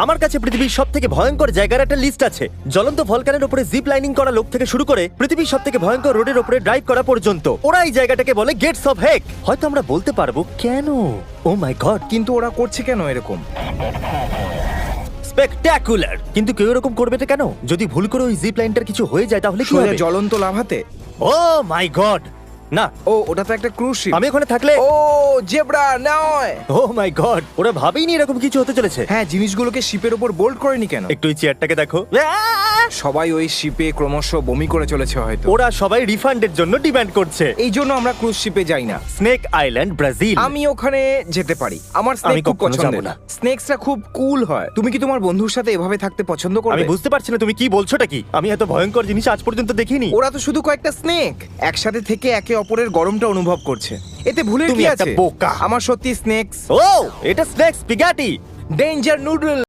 আমার কাছে পৃথিবীর সবথেকে ভয়ঙ্কর জায়গার একটা লিস্ট আছে। জ্বলন্ত ভলকানের উপরে জিপ লাইনিং করা লোক থেকে শুরু করে পৃথিবীর সবথেকে ভয়ঙ্কর রোডের উপরে ড্রাইভ করা পর্যন্ত, ওরা এই জায়গাটাকে বলে গেটস অফ হেক। হয়তো আমরা বলতে পারবো কেন। ও মাই গড, কিন্তু ওরা করছে কেন এরকম? স্পেকটাকুলার। কিন্তু কেউ এরকম করবে এটা কেন? যদি ভুল করে ওই জিপ লাইনটার কিছু হয়ে যায় তাহলে কি সোজা হবে? জ্বলন্ত লাভাতে? ও মাই গড, না। ও, ওটা তো একটা ক্রুজ শিপ। আমি ওখানে থাকলে ও জেব্রা নয়। ও মাই গড, ওরা ভাবেইনি এরকম কিছু হতে চলেছে। হ্যাঁ, জিনিসগুলোকে শিপের উপর বোল্ড করেনি কেন? একটু এই চেয়ারটাকে দেখো। সবাই ওই শিপে ক্রমশ বমি করে চলেছে হয়তো। ওরা সবাই রিফান্ডের জন্য ডিমান্ড করছে। এই জন্য আমরা ক্রুজ শিপে যাই না। Snake island, Brazil. আমি ওখানে যেতে পারি। আমার স্নেক আমি খুব কখনো পছন্দের। যাবো না। স্নেকসরা খুব কুল হয়। তুমি কি তোমার বন্ধুর সাথে এভাবে থাকতে পছন্দ আমি করবে? বুঝতে পারছি না তুমি কি বলছোটা কি। আমি এত ভয়ঙ্কর জিনিস আজ পর্যন্ত দেখিনি। ওরা তো শুধু কয়েকটা স্নেক একসাথে থেকে একে অপরের গরমটা অনুভব করছে। এতে ভুলের তুমি কি একটা আছে? বোকা। আমার সত্যি স্নেকস ও, এটা স্নেক স্পিগাটি। Danger noodle.